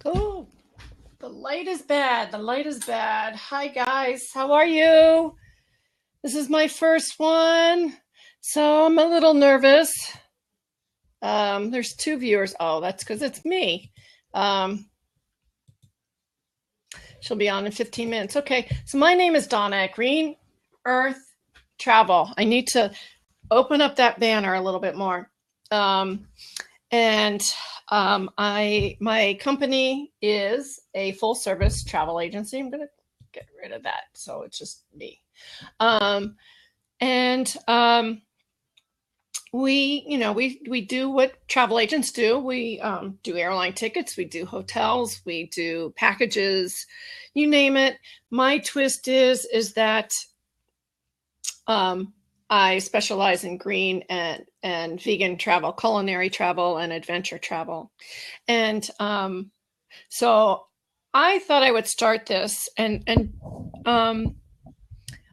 Oh, the light is bad. The light is bad. Hi, guys. How are you? This is my first one, so I'm a little nervous. There's two viewers. Oh, that's because it's me. Um, she'll be on in 15 minutes. Okay, so my name is Donna at Green Earth Travel. I need to open up that banner a little bit more. And my company is a full service travel agency. I'm going to get rid of that. So it's just me. Um, and we do what travel agents do. We do airline tickets, we do hotels, we do packages, you name it. My twist is that I specialize in green and vegan travel, culinary travel, and adventure travel. And so I thought I would start this, and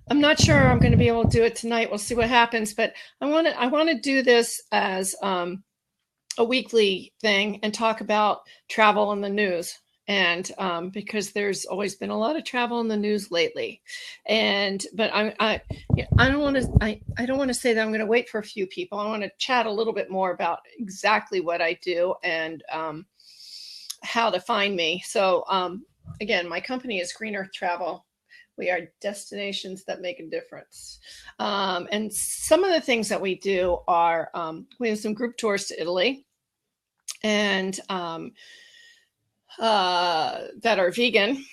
I'm not sure I'm going to be able to do it tonight. We'll see what happens, but I want to do this as a weekly thing and talk about travel in the news. And because there's always been a lot of travel in the news lately, but I don't want to I don't want to say that I'm going to wait for a few people. I want to chat a little bit more about exactly what I do and how to find me. So again, my company is Green Earth Travel. We are destinations that make a difference. And some of the things that we do are we have some group tours to Italy and that are vegan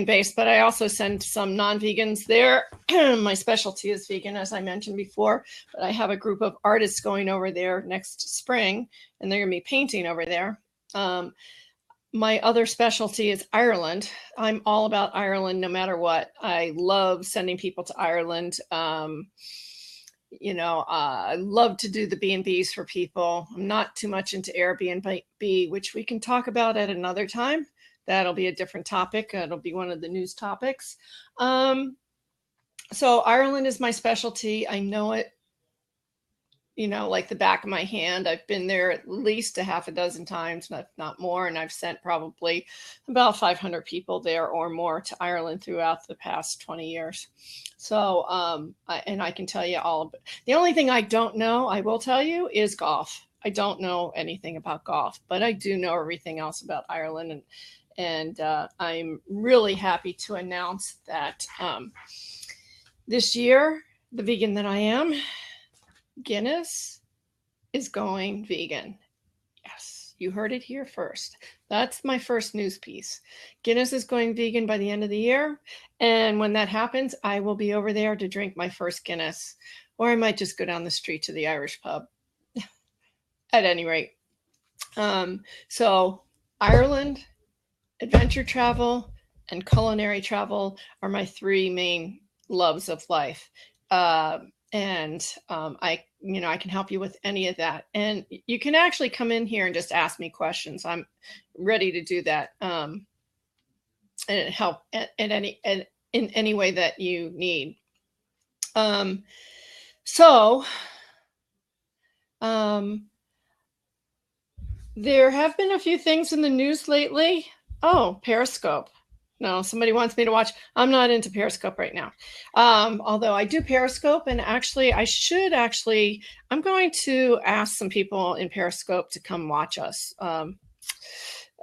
based, but I also send some non-vegans there. My specialty is vegan, as I mentioned before, but I have a group of artists going over there next spring, and they're going to be painting over there. My other specialty is Ireland. I'm all about Ireland no matter what. I love sending people to Ireland. I love to do the B&Bs for people. I'm not too much into Airbnb, which we can talk about at another time. That'll be a different topic. It'll be one of the news topics. So Ireland is my specialty. I know it, like the back of my hand. I've been there at least a half a dozen times, not more. And I've sent probably about 500 people there or more to Ireland throughout the past 20 years. So, and I can tell you all of it. The only thing I don't know, I will tell you, is golf. I don't know anything about golf, but I do know everything else about Ireland. And I'm really happy to announce that this year, the vegan that I am, Guinness, is going vegan. Yes, you heard it here first. That's my first news piece. Guinness is going vegan by the end of the year. And when that happens, I will be over there to drink my first Guinness. Or I might just go down the street to the Irish pub. At any rate. So Ireland, adventure travel, and culinary travel are my three main loves of life. And I can help you with any of that. And you can actually come in here and just ask me questions. I'm ready to do that and help in any way that you need. So there have been a few things in the news lately. Oh, Periscope. No, somebody wants me to watch. I'm not into Periscope right now. Although I do Periscope, and actually, I'm going to ask some people in Periscope to come watch us.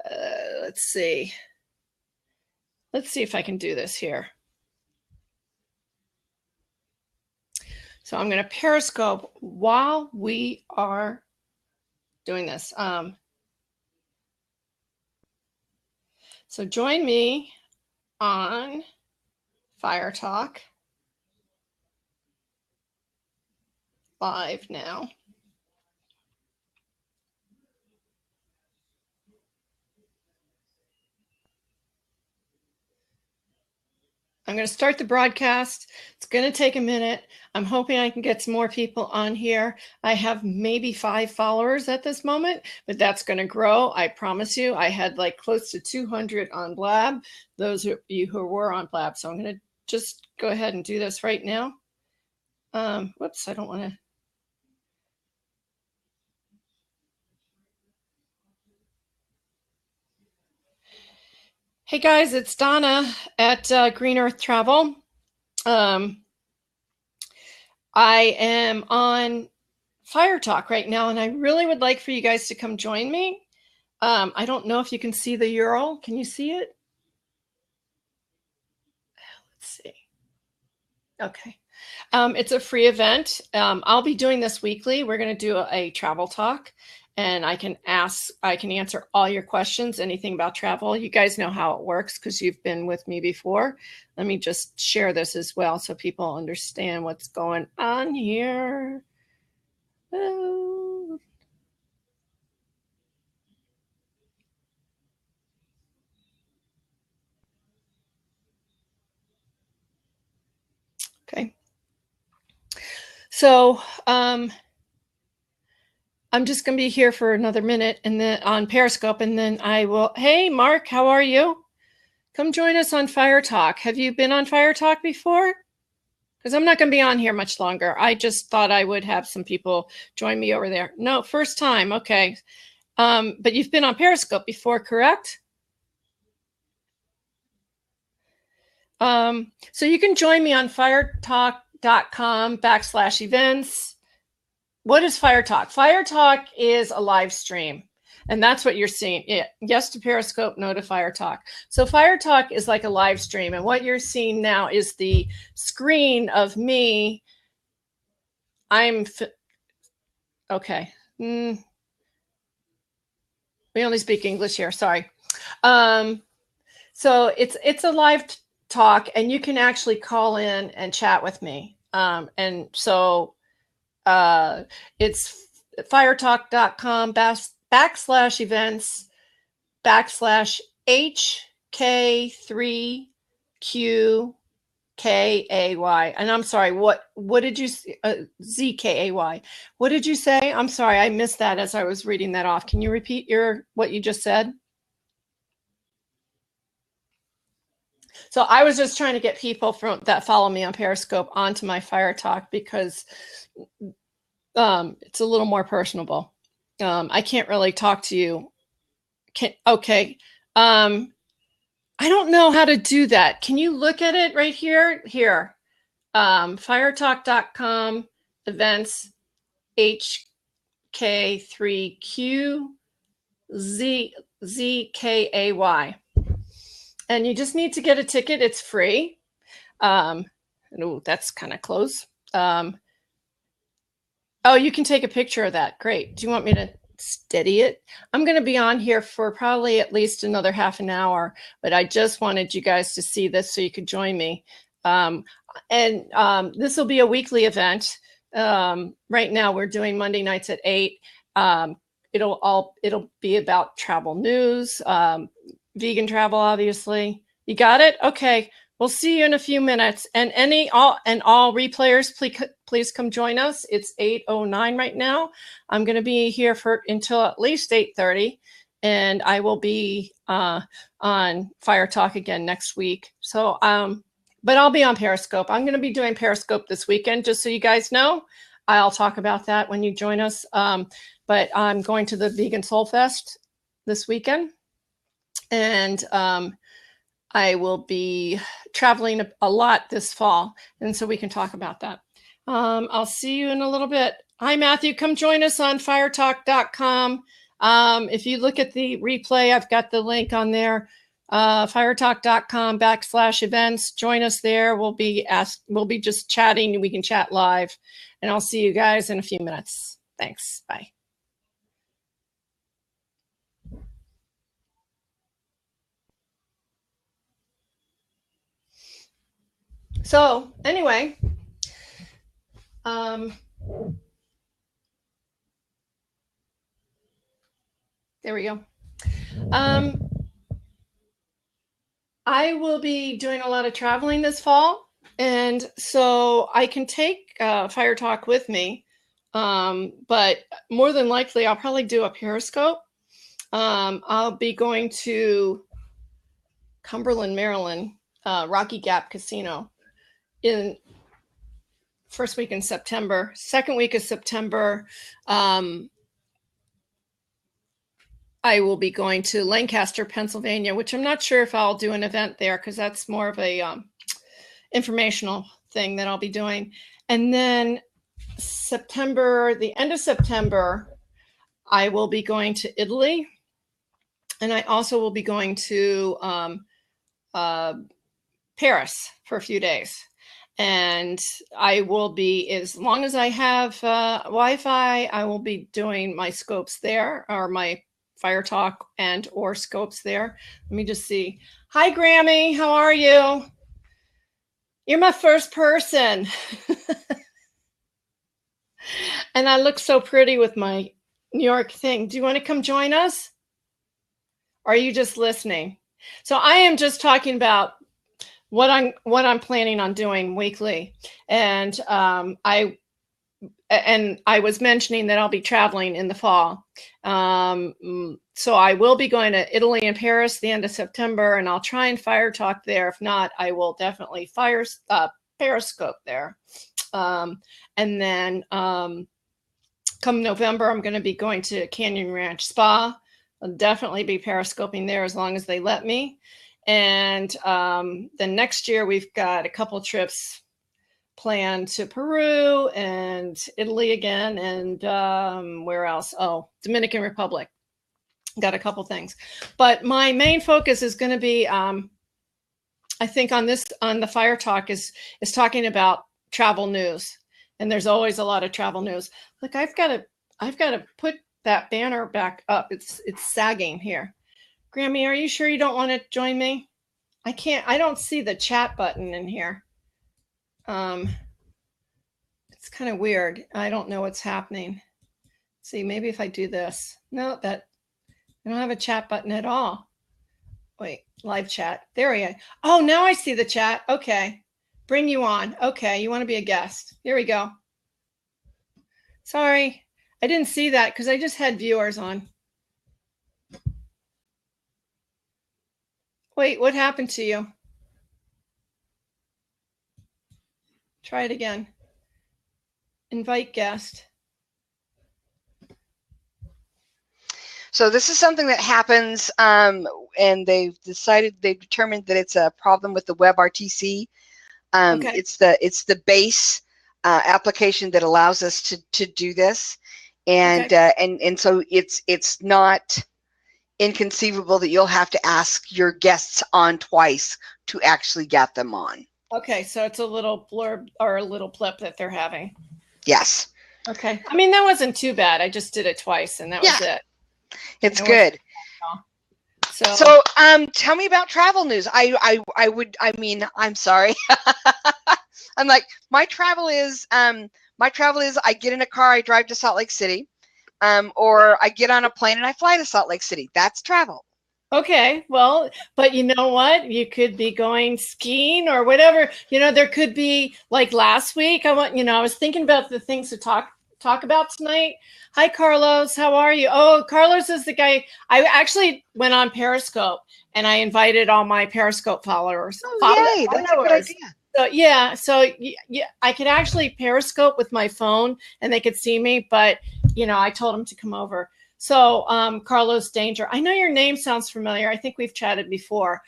Let's see. Let's see if I can do this here. So I'm going to Periscope while we are doing this. So join me on Fire Talk live now. I'm going to start the broadcast. It's going to take a minute. I'm hoping I can get some more people on here. I have maybe 5 followers at this moment, but that's going to grow. I promise you. I had like close to 200 on Blab, those of you who were on Blab. So I'm going to just go ahead and do this right now. Whoops, I don't want to. Hey guys, it's Donna at Green Earth Travel. I am on Fire Talk right now, and I really would like for you guys to come join me. I don't know if you can see the URL. Can you see it? Let's see. Okay. It's a free event. I'll be doing this weekly. We're going to do a travel talk, and I can answer all your questions, anything about travel. You guys know how it works because you've been with me before. Let me just share this as well so people understand what's going on here. Oh. Okay. So, I'm just going to be here for another minute and then on Periscope, and then I will. Hey, Mark, how are you? Come join us on Fire Talk. Have you been on Fire Talk before? Because I'm not going to be on here much longer. I just thought I would have some people join me over there. No, first time. Okay. But you've been on Periscope before, correct? So you can join me on firetalk.com/events. What is Fire Talk? Fire Talk is a live stream. And that's what you're seeing. Yeah. Yes to Periscope, no to Fire Talk. So Fire Talk is like a live stream. And what you're seeing now is the screen of me. Okay. We only speak English here. Sorry. So it's a live talk, and you can actually call in and chat with me. And so it's firetalk.com/events/HK3QKAY. And I'm sorry, what did you ZKAY? What did you say? I'm sorry, I missed that as I was reading that off. Can you repeat what you just said? So I was just trying to get people that follow me on Periscope onto my Fire Talk because it's a little more personable. I can't really talk to you. Okay. I don't know how to do that. Can you look at it right here? Here. Firetalk.com events HK3QZKAY. And you just need to get a ticket. It's free. Oh, that's kind of close. Oh, you can take a picture of that. Great. Do you want me to steady it? I'm going to be on here for probably at least another half an hour, but I just wanted you guys to see this so you could join me. This will be a weekly event. Right now we're doing Monday nights at 8. It'll be about travel news, vegan travel, obviously. You got it? Okay. We'll see you in a few minutes. And all replayers, please come join us. It's 8:09 right now. I'm going to be here until at least 8:30, and I will be on Fire Talk again next week. So, but I'll be on Periscope. I'm going to be doing Periscope this weekend, just so you guys know. I'll talk about that when you join us. But I'm going to the Vegan Soul Fest this weekend, and I will be traveling a lot this fall, and so we can talk about that. I'll see you in a little bit. Hi, Matthew. Come join us on firetalk.com. If you look at the replay, I've got the link on there, firetalk.com/events. Join us there. We'll be just chatting. We can chat live, and I'll see you guys in a few minutes. Thanks. Bye. So anyway, there we go. I will be doing a lot of traveling this fall, and so I can take Fire Talk with me, but more than likely I'll probably do a Periscope. I'll be going to Cumberland, Maryland, Rocky Gap Casino in first week in September. Second week of September, I will be going to Lancaster, Pennsylvania, which I'm not sure if I'll do an event there because that's more of a informational thing that I'll be doing. And then September, the end of September, I will be going to Italy. And I also will be going to Paris for a few days. And I will be, as long as I have Wi-Fi, I will be doing my scopes there, or my Fire Talk and or scopes there. Let me just see. Hi, Grammy. How are you? You're my first person. And I look so pretty with my New York thing. Do you want to come join us? Or are you just listening? So I am just talking about what I'm planning on doing weekly. And I was mentioning that I'll be traveling in the fall. So I will be going to Italy and Paris the end of September, and I'll try and Fire Talk there. If not, I will definitely Periscope there. And then come November, I'm going to be going to Canyon Ranch Spa. I'll definitely be Periscoping there as long as they let me. And then next year, we've got a couple trips planned to Peru and Italy again. And where else? Oh, Dominican Republic. Got a couple things. But my main focus is going to be, I think on the Fire Talk is talking about travel news. And there's always a lot of travel news. Look, I've got to put that banner back up. It's sagging here. Grammy, are you sure you don't want to join me? I don't see the chat button in here. It's kind of weird. I don't know what's happening. See, maybe if I do this. No, I don't have a chat button at all. Wait, live chat. There we go. Oh, now I see the chat. Okay. Bring you on. Okay, you want to be a guest. Here we go. Sorry, I didn't see that because I just had viewers on. Wait, what happened to you? Try it again. Invite guest. So this is something that happens, and they've determined that it's a problem with the WebRTC. Okay. It's the base application that allows us to do this, and okay. And so it's not inconceivable that you'll have to ask your guests on twice to actually get them on. Okay, so it's a little blurb or a little blip that they're having. Yes. Okay. I mean, that wasn't too bad. I just did it twice, and that was it. It's good. So tell me about travel news. I'm sorry. I'm like, my travel is I get in a car, I drive to Salt Lake City, or I get on a plane and I fly to Salt Lake City. That's travel. Okay, well, but you know what? You could be going skiing or whatever. You know, there could be, like last week, I was thinking about the things to talk about tonight. Hi, Carlos. How are you? Oh, Carlos is the guy. I actually went on Periscope and I invited all my Periscope followers. Oh, yay. That's a good idea. So I could actually Periscope with my phone and they could see me, but I told them to come over. So Carlos Danger, I know your name sounds familiar. I think we've chatted before.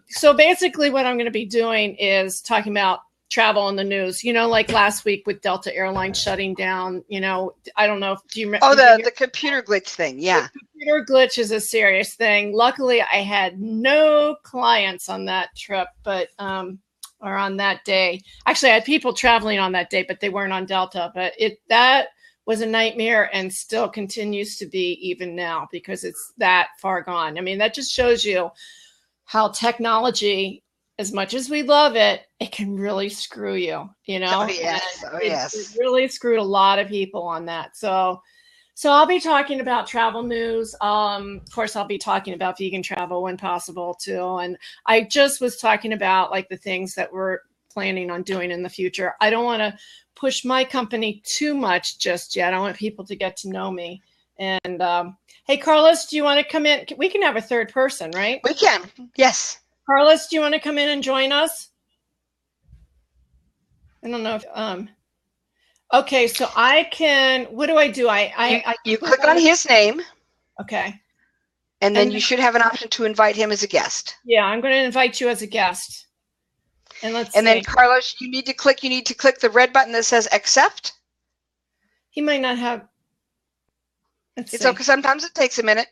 So basically what I'm going to be doing is talking about travel in the news, like last week with Delta Airlines shutting down, I don't know if do you remember. Oh, the computer glitch thing. Yeah. The computer glitch is a serious thing. Luckily, I had no clients on that trip, but or on that day. Actually, I had people traveling on that day, but they weren't on Delta. But that was a nightmare and still continues to be even now because it's that far gone. I mean, that just shows you how technology, as much as we love it, it can really screw you, Oh, yes. Oh, yes. It really screwed a lot of people on that. So I'll be talking about travel news. Of course, I'll be talking about vegan travel when possible too. And I just was talking about like the things that we're planning on doing in the future. I don't want to push my company too much just yet. I want people to get to know me. And hey, Carlos, do you want to come in? We can have a third person, right? We can. Yes. Carlos, do you want to come in and join us? I don't know if okay, so I can, what do? I you click on his name. Okay. And then you should have an option to invite him as a guest. Yeah, I'm going to invite you as a guest. And then Carlos, you need to click the red button that says accept. He might not have. It's okay. Sometimes it takes a minute.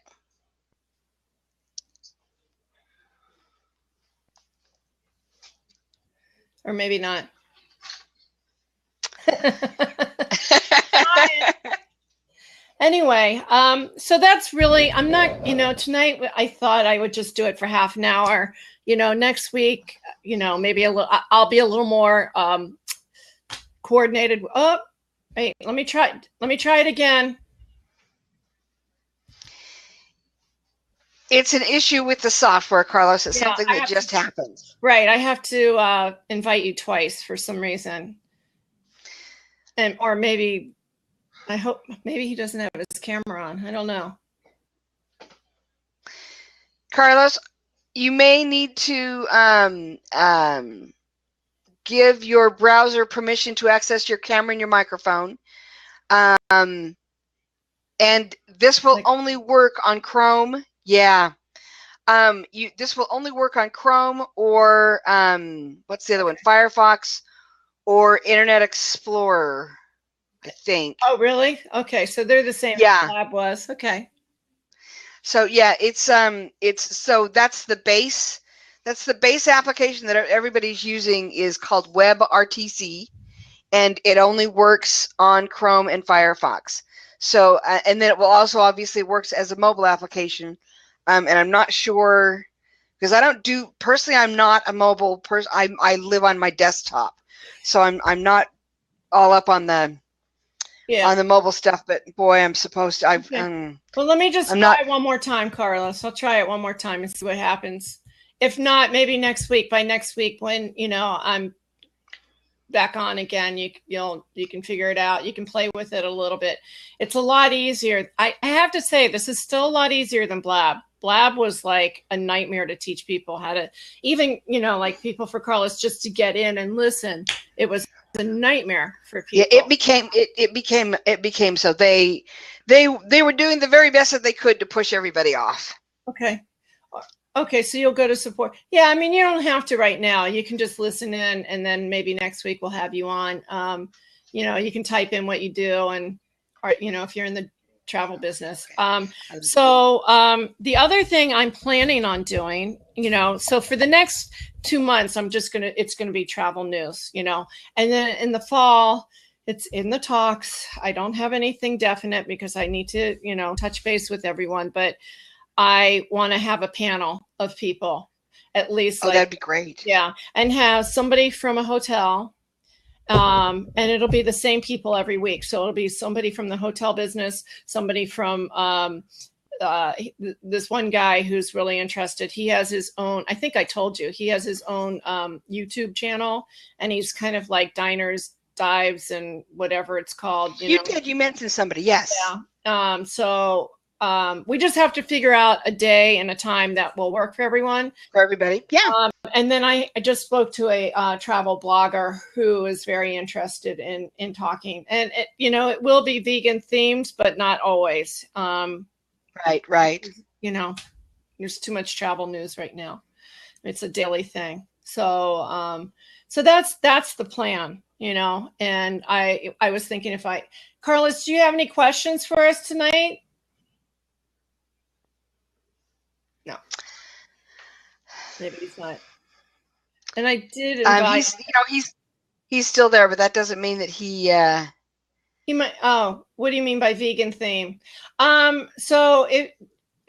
Or maybe not. Anyway, so that's really, I'm not, tonight I thought I would just do it for half an hour. Next week, maybe I'll be a little more coordinated. Oh, wait, let me try it again. It's an issue with the software, Carlos. It's something that just happens. Right. I have to invite you twice for some reason. Or maybe, I hope, maybe he doesn't have his camera on. I don't know. Carlos, you may need to give your browser permission to access your camera and your microphone. And this will only work on Chrome. Yeah. This will only work on Chrome or what's the other one? Firefox or Internet Explorer, I think. Oh, really? Okay, so they're the same. Yeah. Lab was. Okay. So yeah, so that's the base. That's the base application that everybody's using is called WebRTC, and it only works on Chrome and Firefox. So and then it will also obviously works as a mobile application. And I'm not sure because personally I'm not a mobile person. I live on my desktop, so I'm not all up on the mobile stuff. But boy, I'm supposed to. Well, let me just try it one more time, Carlos. I'll try it one more time and see what happens. If not, maybe next week. By next week, when I'm back on again, you can figure it out. You can play with it a little bit. It's a lot easier. I have to say, this is still a lot easier than Blab. Blab was like a nightmare to teach people how to, even like people for Carlos, just to get in and listen. It was a nightmare for people. Yeah, it became so they were doing the very best that they could to push everybody off. Okay, so you'll go to support. Yeah, I mean, you don't have to right now. You can just listen in, and then maybe next week we'll have you on. You can type in what you do, and if you're in the travel business. So the other thing I'm planning on doing, so for the next 2 months, it's gonna be travel news, and then in the fall, it's in the talks. I don't have anything definite because I need to, touch base with everyone, but I want to have a panel of people, at least. That'd be great. Yeah, and have somebody from a hotel, and it'll be the same people every week. So it'll be somebody from the hotel business, somebody from this one guy who's really interested. He has his own. I think I told you he has his own YouTube channel, and he's kind of like diners, dives, and whatever it's called. You did. You mentioned somebody. Yes. Yeah. We just have to figure out a day and a time that will work for everyone. For everybody. Yeah. And then I just spoke to a travel blogger who is very interested in talking. And, it will be vegan themed, but not always. Right. There's too much travel news right now. It's a daily thing. So that's the plan, and I was thinking Carlos, do you have any questions for us tonight? No, maybe he's not. And I did invite. He's still there, but that doesn't mean that he might. Oh, what do you mean by vegan theme? So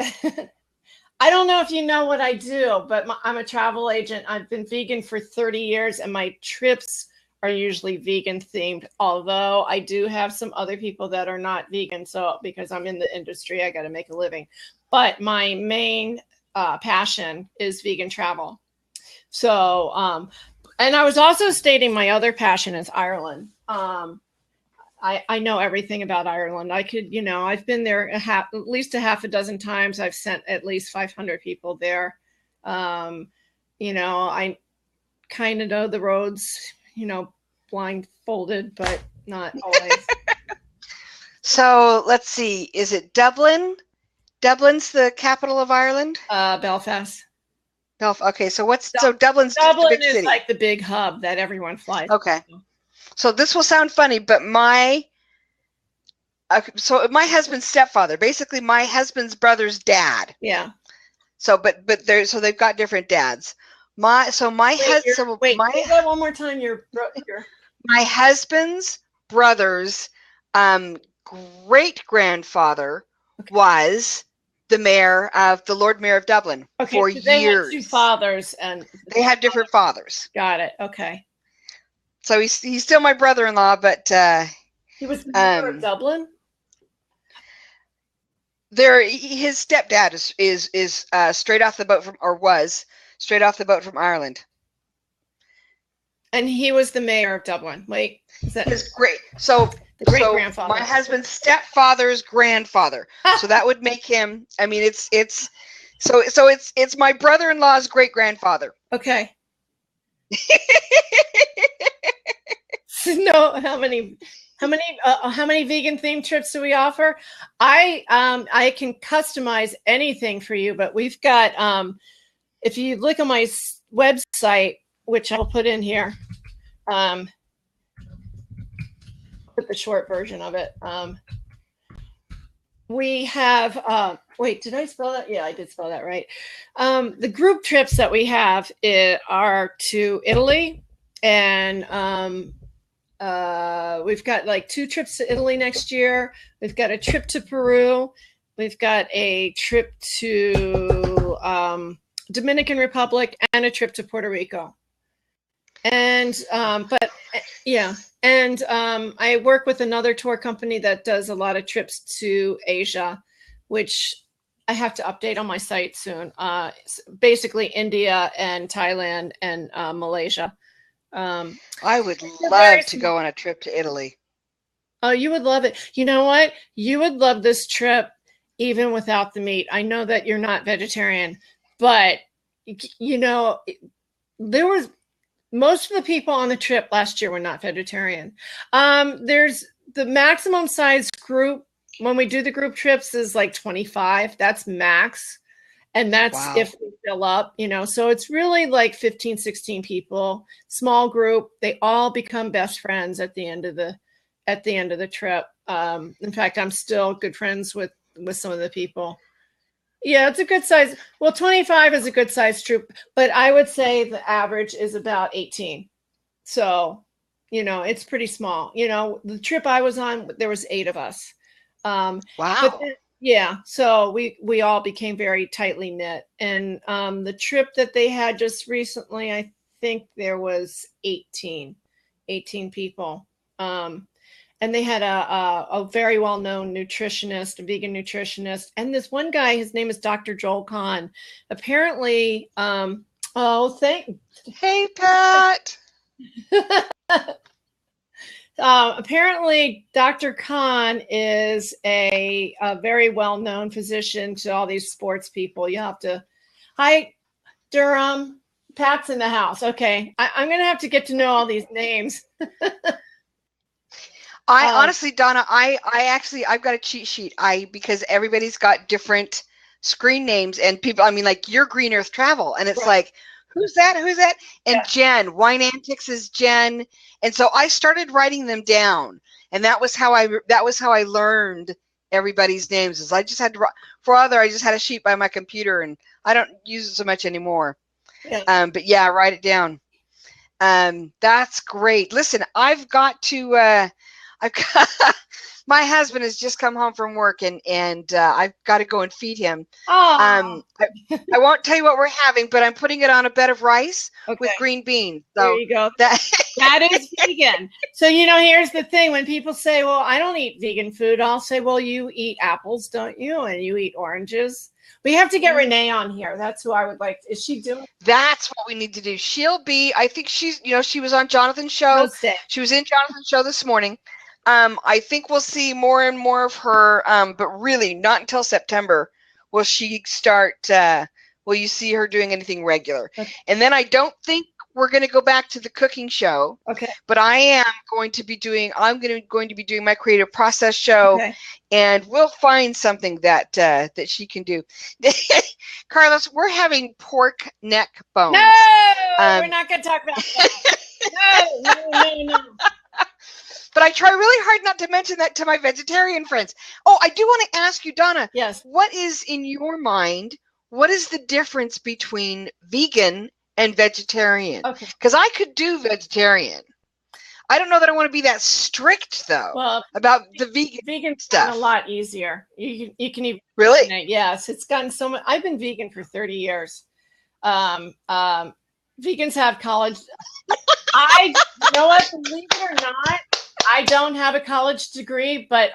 I don't know if you know what I do, but I'm a travel agent. I've been vegan for 30 years, and my trips are usually vegan themed. Although I do have some other people that are not vegan, so because I'm in the industry, I got to make a living. But my main passion is vegan travel. So, and I was also stating my other passion is Ireland. I know everything about Ireland. I could, I've been there at least a half a dozen times. I've sent at least 500 people there. I kind of know the roads, blindfolded, but not always. So let's see. Is it Dublin, Dublin's the capital of Ireland? Belfast. Okay, so Dublin's just a big is city. like the big hub that everyone flies. Okay. So this will sound funny, but my husband's stepfather, basically my husband's brother's dad. Yeah. So they've got different dads. Wait, say that one more time. My husband's brother's great grandfather was the Lord Mayor of Dublin for years. They had two fathers, and they had different fathers. Got it. Okay. So he's still my brother-in-law, but he was the mayor of Dublin. His stepdad is straight off the boat from Ireland. And he was the mayor of Dublin. Wait, his great great-grandfather. My husband's stepfather's grandfather. So that would make him. I mean, it's my brother-in-law's great-grandfather. Okay. No, how many vegan themed trips do we offer? I can customize anything for you, but we've got if you look on my website, which I'll put in here, put the short version of it. We have wait, did I spell that? Yeah, I did spell that right. The group trips that we have are to Italy, and we've got like 2 trips to Italy next year. We've got a trip to Peru. We've got a trip to Dominican Republic and a trip to Puerto Rico. And I work with another tour company that does a lot of trips to Asia, which I have to update on my site soon. Basically India and Thailand and Malaysia. I would love to go on a trip to Italy. Oh, you would love it. You know what? You would love this trip even without the meat. I know that you're not vegetarian, but you know, most of the people on the trip last year were not vegetarian. There's the maximum size group when we do the group trips is like 25. That's max. And that's if we fill up, you know, so it's really like 15, 16 people, small group. They all become best friends at the end of the trip. In fact, I'm still good friends with some of the people. Yeah, it's a good size. Well, 25 is a good size troop, but I would say the average is about 18. So, you know, it's pretty small. You know, the trip I was on, there was 8 of us. Wow. But yeah, so we all became very tightly knit. And the trip that they had just recently, I think there was 18 people. And they had a very well-known nutritionist, a vegan nutritionist. And this one guy, his name is Dr. Joel Kahn. Apparently, hey, Pat. Apparently, Dr. Kahn is a very well-known physician to all these sports people. You have to, hi, Durham, Pat's in the house. Okay, I'm going to have to get to know all these names. Honestly, Donna, I've got a cheat sheet. Because everybody's got different screen names and people, I mean, like your Green Earth Travel, and it's like, who's that? And Jen, Wine Antics is Jen. And so I started writing them down, and that was how I learned everybody's names. Is I just had to, I just had a sheet by my computer, and I don't use it so much anymore. Yeah. But yeah, write it down. That's great. Listen, I've got my husband has just come home from work, and I've got to go and feed him. I won't tell you what we're having, but I'm putting it on a bed of rice with green beans. So there you go. That is vegan. So, you know, here's the thing. When people say, well, I don't eat vegan food, I'll say, well, you eat apples, don't you? And you eat oranges. We have to get Renee on here. That's who I would like. Is she doing? That's what we need to do. I think she's, you know, she was on Jonathan's show. She was in Jonathan's show this morning. I think we'll see more and more of her, but really not until September will she start, will you see her doing anything regular. Okay. And then I don't think we're going to go back to the cooking show. Okay. But I am going to be doing, going to be doing my creative process show, okay. And we'll find something that that she can do. Carlos, we're having pork neck bones. No, we're not going to talk about that. No. But I try really hard not to mention that to my vegetarian friends. Oh, I do want to ask you, Donna. Yes. What is in your mind? What is the difference between vegan and vegetarian? Okay. Because I could do vegetarian. I don't know that I want to be that strict though about the vegan stuff. A lot easier. You can even really. Yes, it's gotten so much. I've been vegan for 30 years. Vegans have college. You know what? Believe it or not, I don't have a college degree, but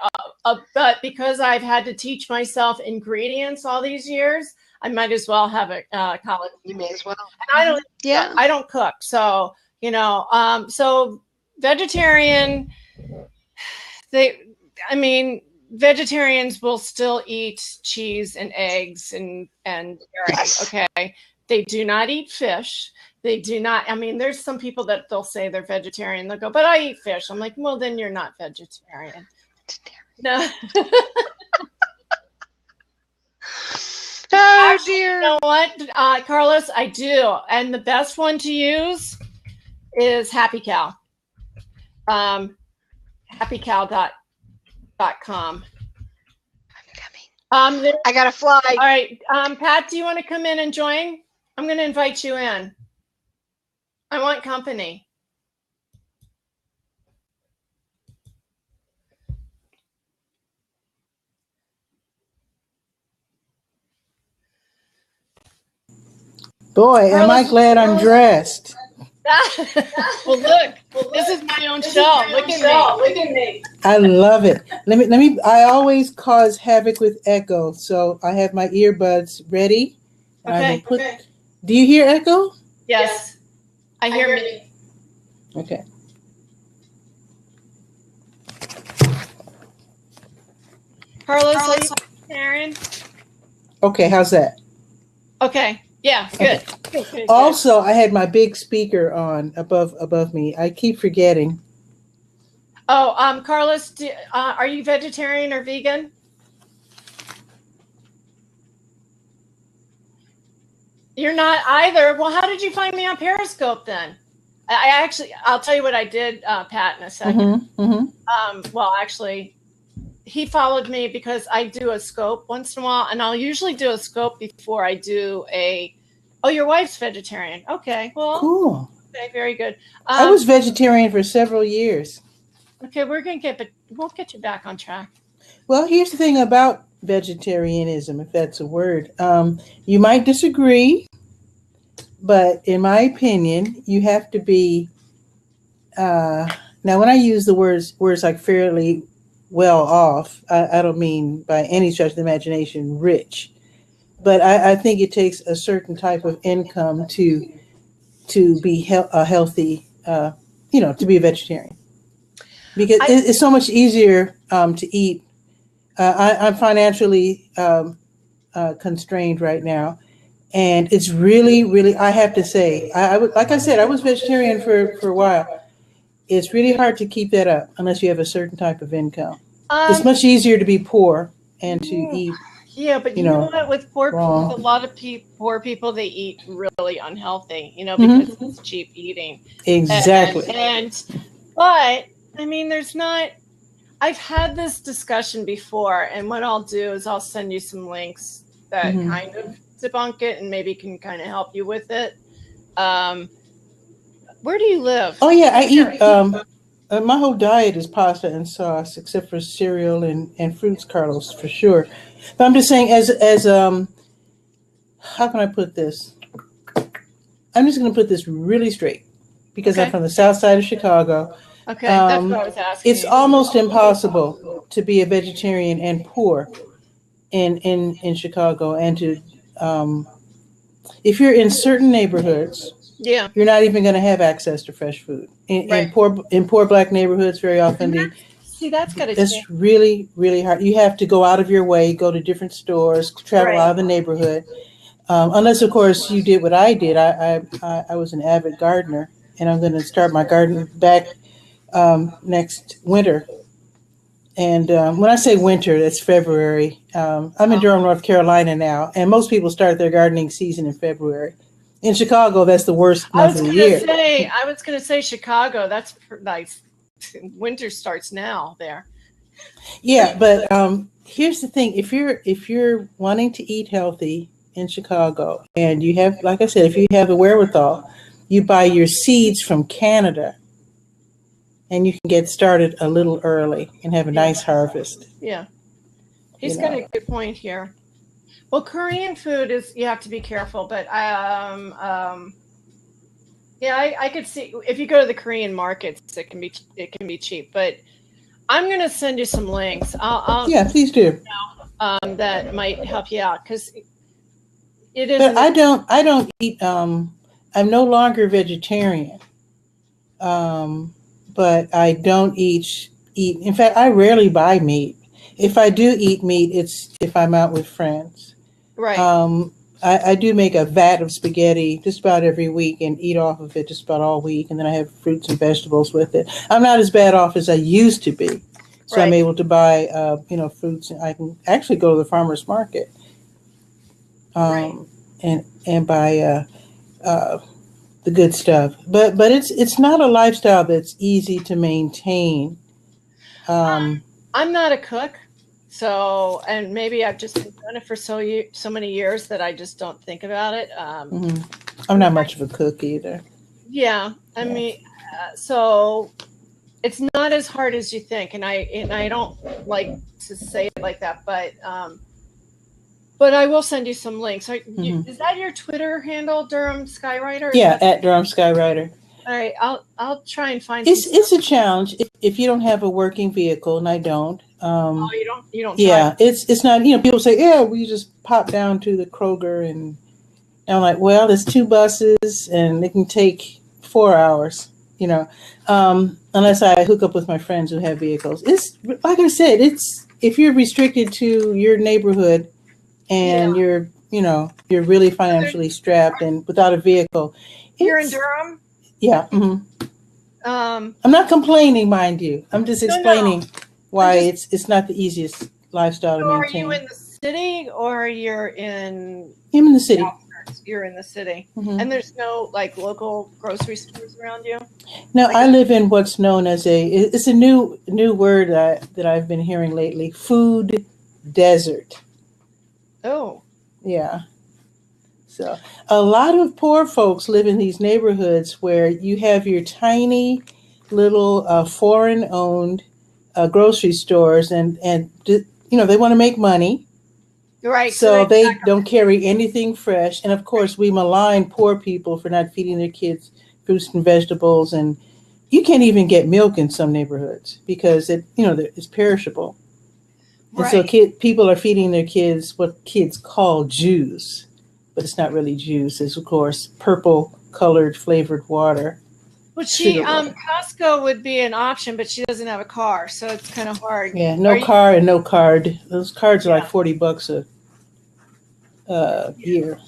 because I've had to teach myself ingredients all these years, I might as well have a college. You may as well. And I don't. Yeah. I don't cook, so so vegetarian. Vegetarians will still eat cheese and eggs and dairy. Yes. Okay, they do not eat fish. They do not. There's some people that they'll say they're vegetarian. They'll go, but I eat fish. I'm like, well, then you're not vegetarian. No. Oh, dear. You know what, Carlos? I do. And the best one to use is Happy Cow. happycow.com. I'm coming. I got to fly. All right. Pat, do you want to come in and join? I'm going to invite you in. I want company. Boy, am I glad I'm dressed. Well, look, this is my own show. Look at me. I love it. Let me. I always cause havoc with echo, so I have my earbuds ready. Okay. Do you hear echo? Yes. I hear me. Okay. Carlos, are you Karen? Okay, how's that? Okay. Yeah, good. Okay. Good. Also, I had my big speaker on above me. I keep forgetting. Oh, Carlos, are you vegetarian or vegan? You're not either. Well, how did you find me on Periscope then? I'll tell you what I did, Pat, in a second. Well, actually, he followed me because I do a scope once in a while, and I'll usually do a scope before I do your wife's vegetarian. Okay, well, cool. Okay, very good. I was vegetarian for several years. Okay, we'll get you back on track. Well, here's the thing about vegetarianism, if that's a word. You might disagree, but in my opinion, you have to be. Now, when I use the words like fairly well off, I don't mean by any stretch of the imagination rich, but I think it takes a certain type of income to be healthy, to be a vegetarian, because it's so much easier to eat. I'm financially constrained right now, and it's really, really, I have to say, like I said, I was vegetarian for a while. It's really hard to keep that up unless you have a certain type of income. It's much easier to be poor and to eat. Yeah, but you know what? With poor people, a lot of poor people, they eat really unhealthy, because it's cheap eating. Exactly. But there's not. I've had this discussion before, and what I'll do is I'll send you some links that kind of debunk it and maybe can kind of help you with it. Where do you live? Oh yeah, I eat. My whole diet is pasta and sauce, except for cereal and fruits, Carlos, for sure. But I'm just saying, as how can I put this? I'm just going to put this really straight, because I'm from the south side of Chicago. Okay, that's what I was asking. It's almost impossible to be a vegetarian and poor in Chicago, and to if you're in certain neighborhoods, you're not even going to have access to fresh food. In poor Black neighborhoods, very often that's got to change. It's really, really hard. You have to go out of your way, go to different stores, travel out of the neighborhood. Unless, of course, you did what I did. I was an avid gardener, and I'm going to start my garden back next winter. And when I say winter, that's February. I'm in Durham, North Carolina now, and most people start their gardening season in February. In Chicago, that's the worst month of the year. I was going to say Chicago. That's nice. Winter starts now there. Yeah, but here's the thing: if you're wanting to eat healthy in Chicago, and you have, like I said, if you have the wherewithal, you buy your seeds from Canada, and you can get started a little early and have a nice harvest. Yeah, he's got a good point here. Well, Korean food is, you have to be careful, but yeah, I could see if you go to the Korean markets, it can be cheap. But I'm going to send you some links. Yeah, please do. That might help you out, because it is. But I don't eat. I'm no longer vegetarian. But I don't eat. In fact, I rarely buy meat. If I do eat meat, it's if I'm out with friends. Right. I do make a vat of spaghetti just about every week and eat off of it just about all week, and then I have fruits and vegetables with it. I'm not as bad off as I used to be, so right. I'm able to buy fruits. I can actually go to the farmer's market right. and buy the good stuff. But it's not a lifestyle that's easy to maintain. I'm not a cook. So, and maybe I've just been doing it for so many years that I just don't think about it. I'm not much of a cook either. Yeah, I mean, so it's not as hard as you think, and I don't like to say it like that, but I will send you some links. Is that your Twitter handle, Durham Skywriter? Yeah, at Durham Skywriter. All right, I'll try and find. It's a challenge if you don't have a working vehicle, and I don't. You don't. Yeah, it's not. People say, yeah, we just pop down to the Kroger, and I'm like, well, it's 2 buses, and it can take 4 hours. Unless I hook up with my friends who have vehicles. It's like I said, it's if you're restricted to your neighborhood, and you're really financially strapped and without a vehicle. You're in Durham. Yeah. Mm-hmm. I'm not complaining, mind you. I'm just explaining why it's not the easiest lifestyle to maintain. Are you in the city or you're in? I'm in the city. You're in the city, mm-hmm. And there's no local grocery stores around you. No, I live in what's known as it's a new word that I've been hearing lately. Food desert. Oh. Yeah. So a lot of poor folks live in these neighborhoods where you have your tiny little foreign-owned grocery stores, and they want to make money, right? So they don't carry anything fresh. And of course, we malign poor people for not feeding their kids fruits and vegetables, and you can't even get milk in some neighborhoods because it's perishable. Right. And so people are feeding their kids what kids call juice, but it's not really juice. It's, of course, purple colored flavored water. Well, Costco would be an option, but she doesn't have a car, so it's kind of hard. Yeah, no car and no card. Those cards are like $40 a year.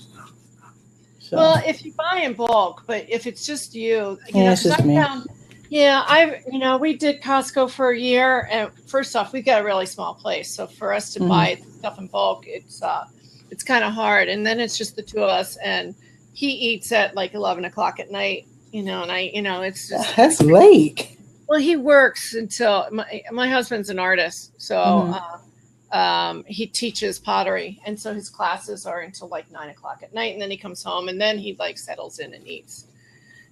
So. Well, if you buy in bulk, but if it's just you it's just me. We did Costco for a year, and first off, we've got a really small place, so for us to buy stuff in bulk, it's kind of hard. And then it's just the two of us, and he eats at 11 o'clock at night, and it's just that's late. Well, he works until my husband's an artist, so he teaches pottery, and so his classes are until 9 o'clock at night, and then he comes home, and then he settles in and eats.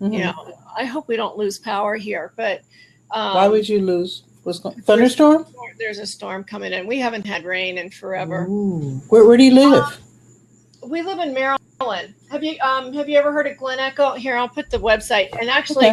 I hope we don't lose power here, but why would you lose? Thunderstorm? There's a storm coming in. We haven't had rain in forever. Ooh. Where do you live? We live in Maryland. Have you ever heard of Glen Echo? Here, I'll put the website. And actually,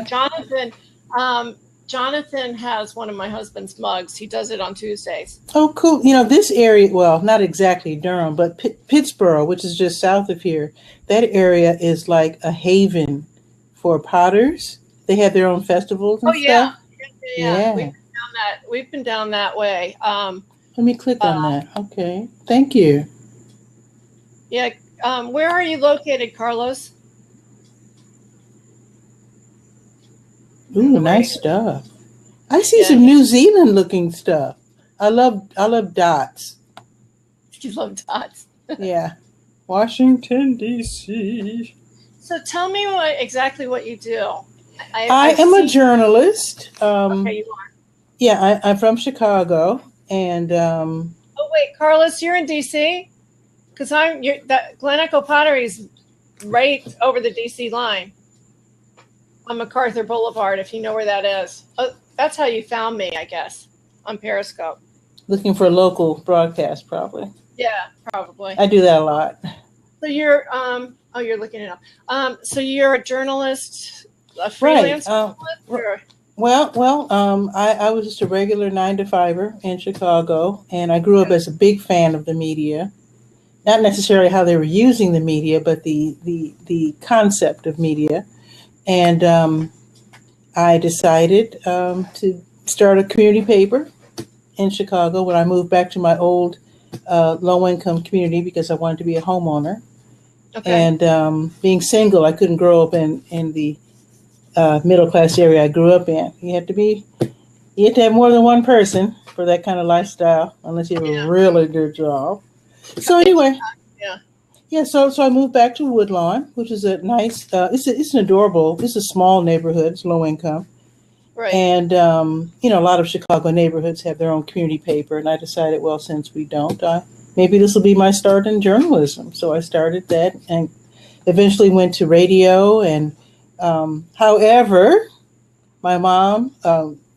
Jonathan has one of my husband's mugs. He does it on Tuesdays. Oh, cool. This area, well, not exactly Durham, but Pittsboro, which is just south of here, that area is like a haven for potters. They have their own festivals and stuff. Yeah. We've been down that way. Let me click on that. Okay. Thank you. Yeah. Where are you located, Carlos? Ooh, nice stuff. I see some New Zealand looking stuff. I love dots. You love dots. Yeah. Washington, D.C. So tell me exactly what you do. I am a journalist. Okay, you are. Yeah, I'm from Chicago, and oh wait, Carlos, you're in DC, because Glen Echo Pottery is right over the DC line on MacArthur Boulevard. If you know where that is, that's how you found me, I guess, on Periscope. Looking for a local broadcast, probably. Yeah, probably. I do that a lot. So you're you're looking it up. So you're a journalist, a freelance journalist, or? Well, I was just a regular 9-to-5er in Chicago, and I grew up as a big fan of the media. Not necessarily how they were using the media, but the concept of media. And I decided to start a community paper in Chicago when I moved back to my old low-income community because I wanted to be a homeowner. Okay. And being single, I couldn't grow up in the middle-class area I grew up in. You had to have more than one person for that kind of lifestyle, unless you have a really good job. So anyway, so I moved back to Woodlawn, which is a nice, it's an adorable, it's a small neighborhood, it's low income. Right. And, a lot of Chicago neighborhoods have their own community paper. And I decided, well, since we don't, maybe this will be my start in journalism. So I started that and eventually went to radio. And however, my mom,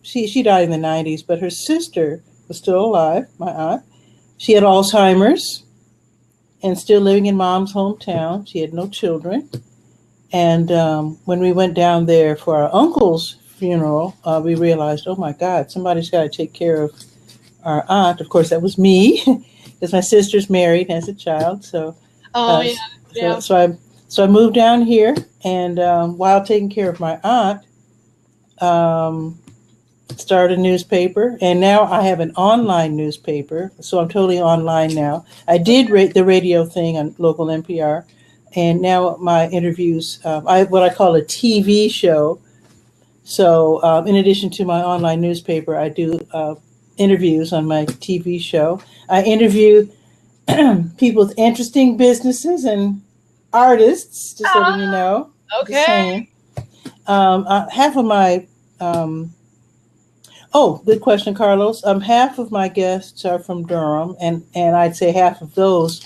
she died in the 90s, but her sister was still alive, my aunt. She had Alzheimer's and still living in mom's hometown. She had no children. And when we went down there for our uncle's funeral, we realized, oh my God, somebody's got to take care of our aunt. Of course, that was me, because my sister's married and has a child. So, So I moved down here, and while taking care of my aunt, started a newspaper, and now I have an online newspaper. So I'm totally online now. I did the radio thing on local NPR, and now my interviews, what I call a TV show. So in addition to my online newspaper, I do interviews on my TV show. I interview people with interesting businesses and artists, just letting you know. Okay. Half of my, good question, Carlos. Half of my guests are from Durham, and I'd say half of those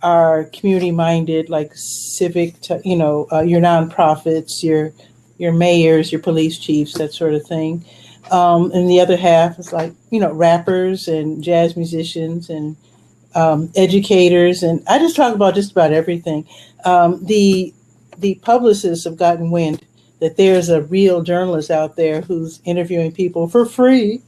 are community-minded, like civic, your nonprofits, your mayors, your police chiefs, that sort of thing. And the other half is like, rappers and jazz musicians and educators. And I just talk about just about everything. The publicists have gotten wind that there's a real journalist out there who's interviewing people for free.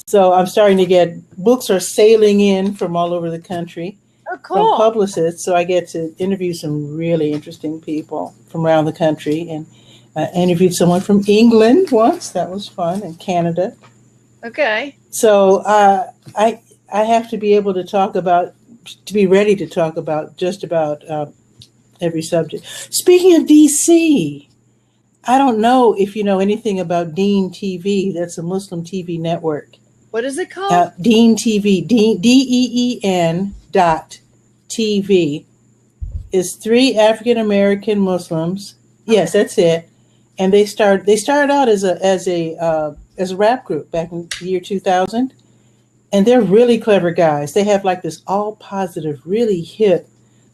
So I'm starting to get, books are sailing in from all over the country. Oh, cool. From publicists. So I get to interview some really interesting people from around the country. And I interviewed someone from England once. That was fun. And Canada. Okay. So I have to be able to to be ready to talk about just about every subject. Speaking of DC, I don't know if you know anything about Deen TV. That's a Muslim TV network. What is it called? Deen TV, DEEN.TV, is 3 African-American Muslims. Okay. Yes, that's it. And they started out as a rap group back in the year 2000. And they're really clever guys. They have like this all positive, really hip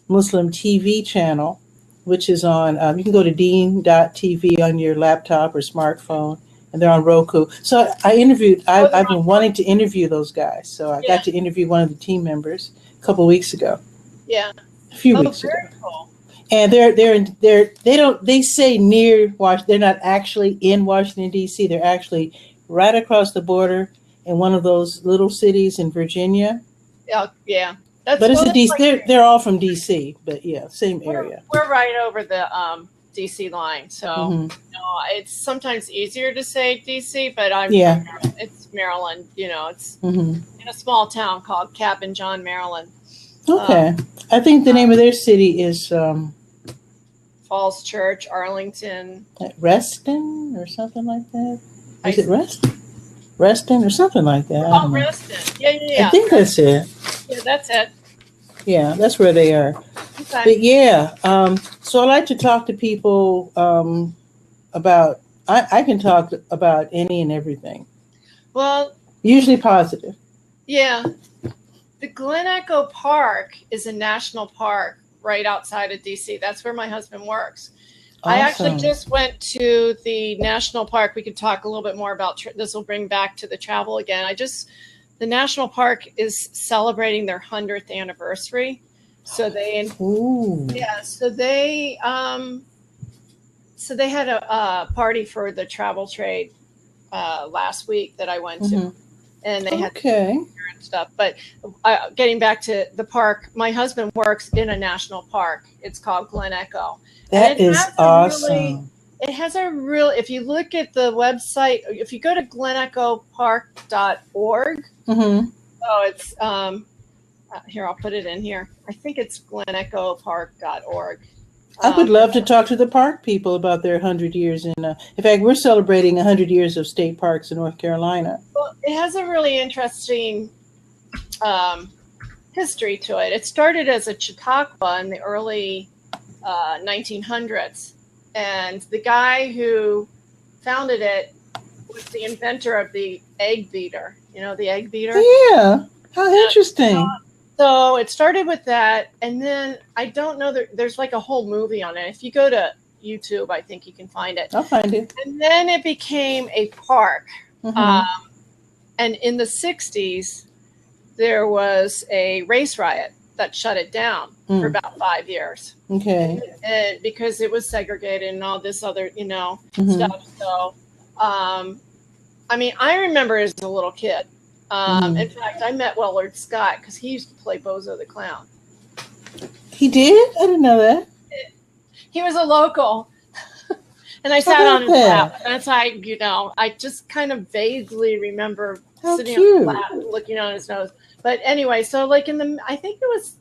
Muslim TV channel, which is on, you can go to Deen.TV on your laptop or smartphone, and they're on Roku. So I've been wanting to interview those guys. So I got to interview one of the team members a couple of weeks ago. Yeah. A few weeks ago. Cool. And they say near Washington. They're not actually in Washington, D.C. They're actually right across the border in one of those little cities in Virginia. Yeah. But it's a DC. They're all from DC, but yeah, same area. We're right over the DC line, so it's sometimes easier to say DC, but it's Maryland. It's in a small town called Cabin John, Maryland. Okay. I think the name of their city is Falls Church, Arlington. Reston or something like that. Is it Reston? Reston or something like that. Oh, Reston. Yeah. I think that's it. Yeah, that's it. Yeah, that's where they are. Okay. But yeah, so I like to talk to people about, I can talk about any and everything. Well, usually positive. Yeah. The Glen Echo Park is a national park right outside of DC. That's where my husband works. Awesome. I actually just went to the national park. We could talk a little bit more about this. Will bring back to the travel again. The national park is celebrating their 100th anniversary. So they, Ooh. yeah, so they had a party for the travel trade last week that I went to, and they had and stuff. But getting back to the park, my husband works in a national park. It's called Glen Echo. That is awesome. It has a real, if you look at the website, if you go to glenechopark.org, so it's, here, I'll put it in here. I think it's glenechopark.org. I would love to talk to the park people about their 100 years. In fact, we're celebrating 100 years of state parks in North Carolina. Well, it has a really interesting history to it. It started as a Chautauqua in the early 1900s. And the guy who founded it was the inventor of the egg beater. You know, the egg beater? Yeah. How interesting. So it started with that. And then I don't know, there's like a whole movie on it. If you go to YouTube, I think you can find it. I'll find it. And then it became a park. And in the 60s, there was a race riot that shut it down for about 5 years. Okay. And because it was segregated and all this other, stuff. So, I mean, I remember as a little kid. In fact, I met Willard Scott because he used to play Bozo the Clown. He did? I didn't know that. He was a local. And I sat on his lap. That's I just kind of vaguely remember sitting on his lap, looking on his nose. But anyway, so like I think it was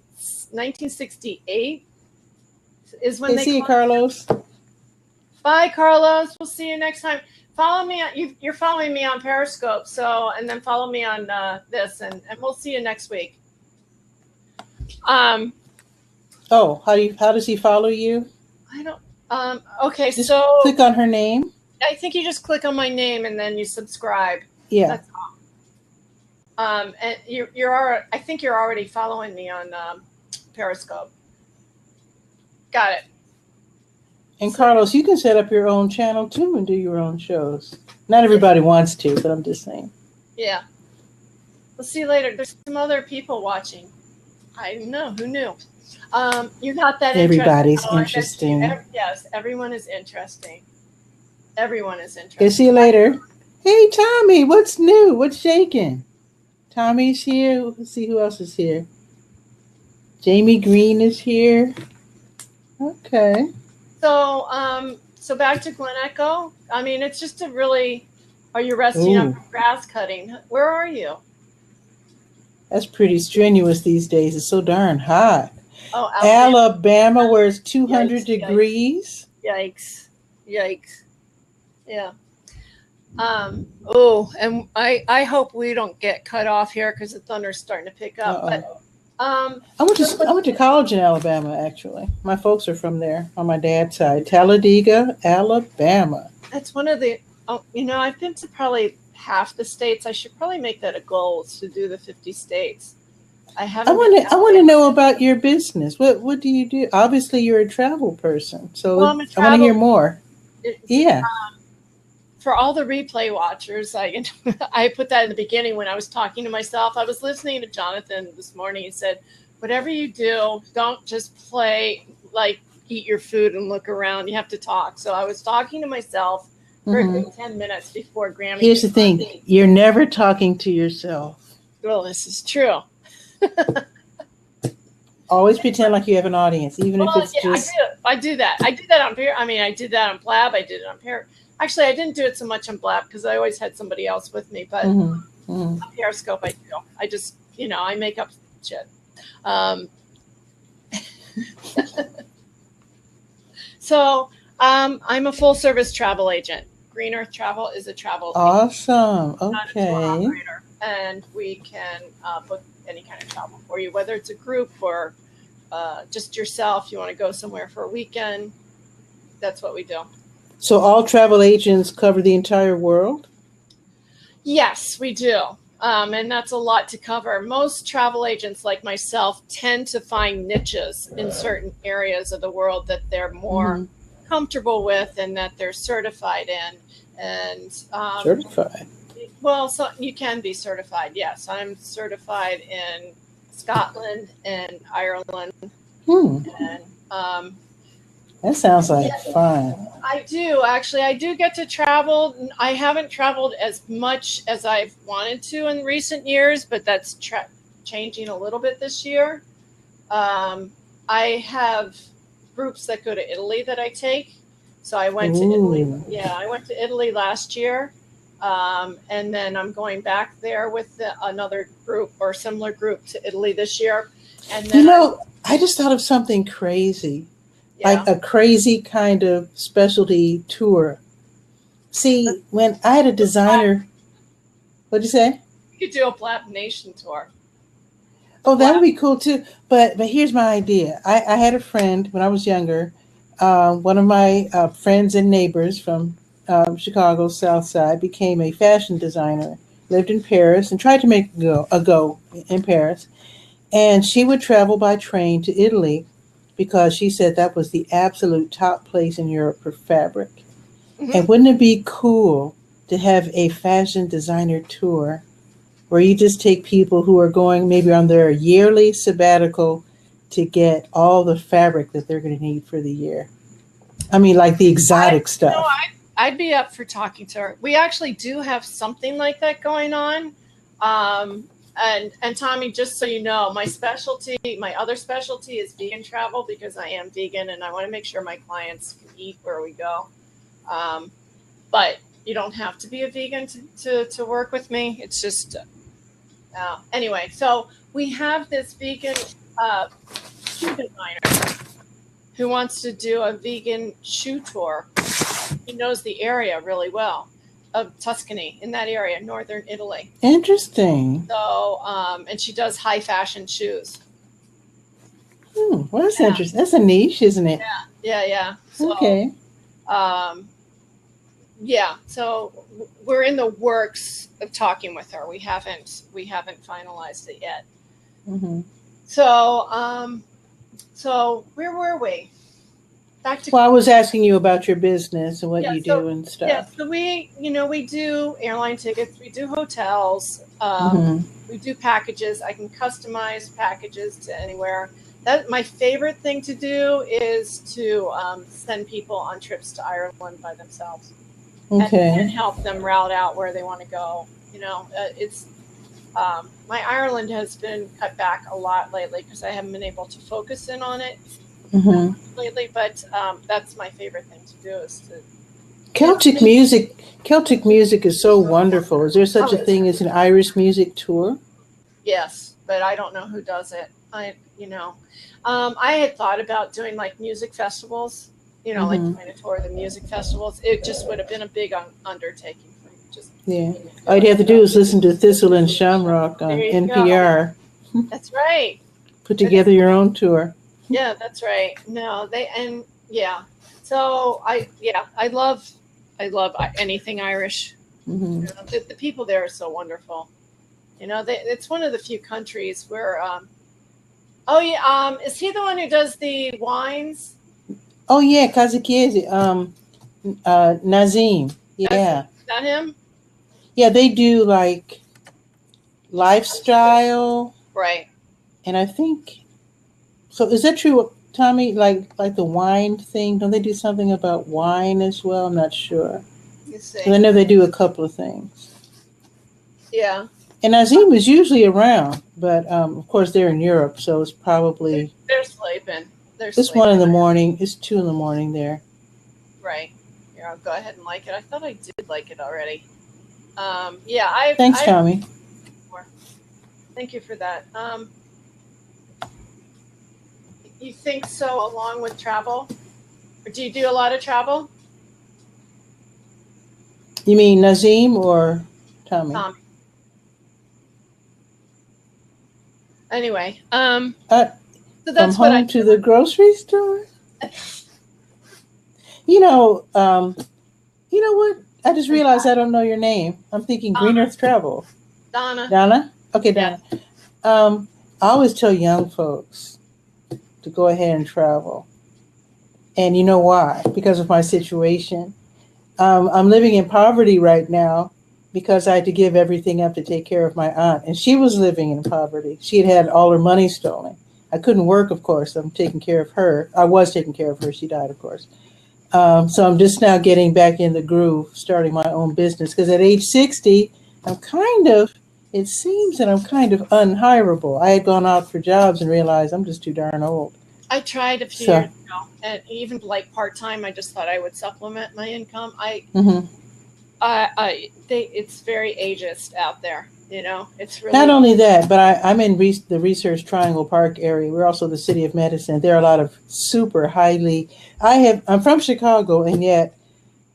1968 is when they see you, Carlos. Bye, Carlos. We'll see you next time. Follow me. You're following me on Periscope. And then follow me on this, and we'll see you next week. Oh, how does he follow you? I don't. Okay, just so click on her name. I think you just click on my name and then you subscribe. Yeah. That's all. And I think you're already following me on Periscope. Got it. And Carlos, you can set up your own channel too and do your own shows. Not everybody wants to, but I'm just saying. Yeah. We'll see you later. There's some other people watching. I know. Who knew? You're not that Everybody's interesting. Yes, everyone is interesting. Everyone is interesting. Okay, see you later. Hey, Tommy, what's new? What's shaking? Tommy's here. Let's see who else is here. Jamie Green is here. Okay. So, so back to Glen Echo. I mean, it's just are you resting up from grass cutting? Where are you? That's pretty strenuous these days. It's so darn hot. Oh, Alabama, where it's 200 degrees. Yikes. Yeah. And I hope we don't get cut off here because the thunder's starting to pick up. But I went to college in Alabama, actually. My folks are from there on my dad's side. Talladega, Alabama. That's one of the I've been to probably half the states. I should probably make that a goal to do the 50 states. I want to know about your business. What do you do? Obviously, you're a travel person, so I want to hear more. For all the replay watchers, I put that in the beginning when I was talking to myself. I was listening to Jonathan this morning. He said, "Whatever you do, don't just play like eat your food and look around. You have to talk." So I was talking to myself for 10 minutes before Grammy. Here's the thing: you're never talking to yourself. Well, this is true. Always pretend like you have an audience, even if it's just. I do that. I did that on I did that on Blab. I did it on Actually, I didn't do it so much on Blab because I always had somebody else with me. But on Periscope, I do. I just, I make up shit. Um, so I'm a full service travel agent. Green Earth Travel is a travel Awesome. agent, not a tour Okay. operator, and we can book any kind of travel for you, whether it's a group or just yourself. You want to go somewhere for a weekend? That's what we do. So all travel agents cover the entire world? Yes, we do. And that's a lot to cover. Most travel agents like myself tend to find niches in certain areas of the world that they're more comfortable with and that they're certified in. And certified? Well, so you can be certified. Yes, I'm certified in Scotland and Ireland. And that sounds like fun. I do, actually. I do get to travel. I haven't traveled as much as I've wanted to in recent years, but that's changing a little bit this year. I have groups that go to Italy that I take. So I went to Italy. Yeah, I went to Italy last year. And then I'm going back there with another group or similar group to Italy this year. And then I just thought of something crazy. Like a crazy kind of specialty tour. See, when I had a designer, what'd you say? You could do a Blab Nation tour. Oh, that would be cool too. But here's my idea. I had a friend when I was younger. One of my friends and neighbors from Chicago's South Side became a fashion designer, lived in Paris, and tried to make a go in Paris. And she would travel by train to Italy because she said that was the absolute top place in Europe for fabric. And wouldn't it be cool to have a fashion designer tour where you just take people who are going maybe on their yearly sabbatical to get all the fabric that they're going to need for the year? I mean, like the exotic stuff. I'd be up for talking to her. We actually do have something like that going on. And Tommy, just so you know, my other specialty is vegan travel because I am vegan and I want to make sure my clients can eat where we go. But you don't have to be a vegan to work with me. It's just, anyway, so we have this vegan shoe designer who wants to do a vegan shoe tour. He knows the area really well. Of Tuscany, in that area, northern Italy. Interesting. So, and she does high fashion shoes. Well, that's interesting. That's a niche, isn't it? Yeah. So, okay. Yeah. So we're in the works of talking with her. We haven't finalized it yet. So where were we? Well, I was asking you about your business and what you do and stuff. Yeah, so we do airline tickets, we do hotels, we do packages. I can customize packages to anywhere. My favorite thing to do is to send people on trips to Ireland by themselves. And help them route out where they want to go. It's my Ireland has been cut back a lot lately because I haven't been able to focus in on it. Lately, but that's my favorite thing to do is to Celtic music is so wonderful. Is there such a thing as an Irish music tour? Yes, but I don't know who does it. I had thought about doing like music festivals, like doing a tour of the music festivals. It just would have been a big undertaking for me. All you'd have to do is listen to Thistle and Shamrock on NPR. That's right. Put together your own tour. Yeah, that's right. No, So I love anything Irish. The people there are so wonderful. It's one of the few countries where. Is he the one who does the wines? Oh yeah, Kazakiezi. Nazim. Yeah. Is that him? Yeah, they do like lifestyle. Right. And I think. So is that true, Tommy? Like the wine thing? Don't they do something about wine as well? I'm not sure. You see. I know they do a couple of things. Yeah. And Nazim is usually around, but of course they're in Europe, so it's probably they're sleeping. It's 1 a.m. It's 2 a.m. there. Right. Here, I'll go ahead and like it. I thought I did like it already. Thanks, Tommy. Thank you for that. You think so, along with travel? Or do you do a lot of travel? You mean Nazim or Tommy? Tommy. Anyway, so that's from home to the grocery store. You know what? I just realized I don't know your name. I'm thinking Green Earth Travel. Donna. Donna? Okay, Donna. Yeah. I always tell young folks to go ahead and travel. And you know why? Because of my situation. I'm living in poverty right now because I had to give everything up to take care of my aunt. And she was living in poverty. She had had all her money stolen. I couldn't work, of course. I'm taking care of her. I was taking care of her. She died, of course. So I'm just now getting back in the groove, starting my own business. Because at age 60, it seems that I'm kind of unhireable. I had gone out for jobs and realized I'm just too darn old. I tried a few years ago, and even like part-time, I just thought I would supplement my income. It's very ageist out there. You know, it's really not only that, but I'm in the Research Triangle Park area. We're also the city of medicine. There are a lot of super highly. I'm from Chicago, and yet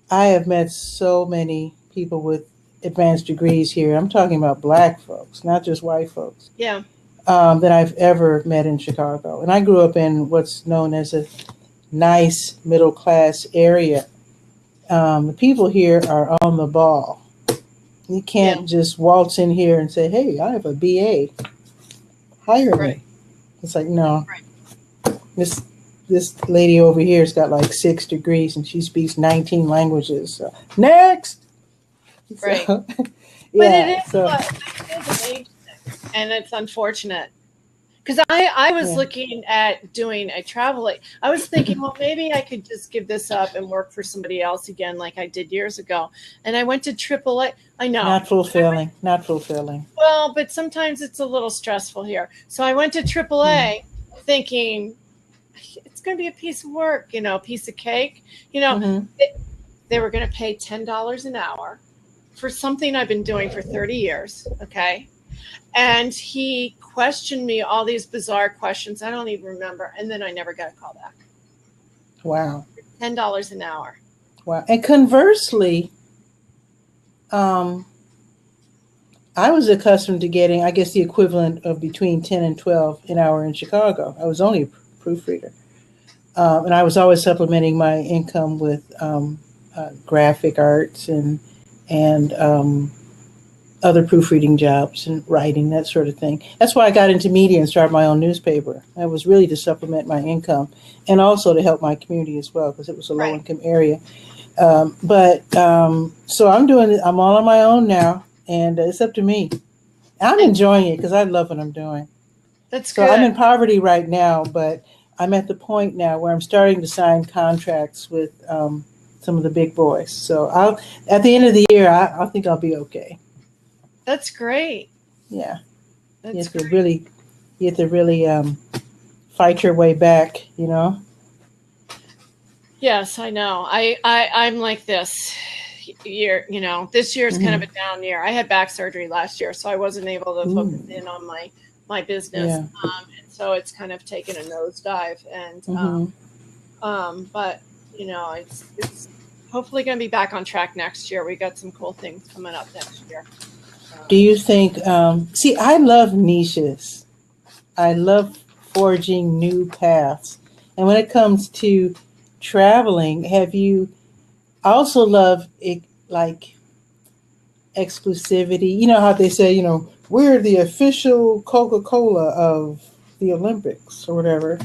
I have met so many people with advanced degrees here. I'm talking about Black folks, not just white folks. Yeah. That I've ever met in Chicago. And I grew up in what's known as a nice middle class area. The people here are on the ball. You can't just waltz in here and say, hey, I have a BA. Hire me. It's like, no. Right. This lady over here has got like 6 degrees and she speaks 19 languages. So, next! Right. So, but it is an age thing, and it's unfortunate. Because I was looking at doing a travel. I was thinking, well, maybe I could just give this up and work for somebody else again, like I did years ago. And I went to AAA. I know. Not fulfilling. Well, but sometimes it's a little stressful here. So I went to AAA thinking it's going to be a piece of work, a piece of cake. They were going to pay $10 an hour for something I've been doing for 30 years. Okay. And he questioned me all these bizarre questions. I don't even remember. And then I never got a call back. Wow. $10 an hour. Wow. And conversely, I was accustomed to getting, I guess, the equivalent of between 10 and 12 an hour in Chicago. I was only a proofreader. And I was always supplementing my income with graphic arts and other proofreading jobs and writing, that sort of thing. That's why I got into media and started my own newspaper. That was really to supplement my income and also to help my community as well, because it was a low-income area. So I'm all on my own now, and it's up to me. I'm enjoying it because I love what I'm doing. That's so good. I'm in poverty right now, but I'm at the point now where I'm starting to sign contracts with some of the big boys. So at the end of the year, I think I'll be okay. That's great. Yeah. You have to really fight your way back, Yes, I know. I'm like this year, this year is kind of a down year. I had back surgery last year, so I wasn't able to focus in on my business. Yeah. And so it's kind of taken a nosedive. And, but it's hopefully going to be back on track next year. We got some cool things coming up next year. Do you think, I love niches. I love forging new paths. And when it comes to traveling, I also love it, like exclusivity. You know how they say, we're the official Coca-Cola of the Olympics or whatever.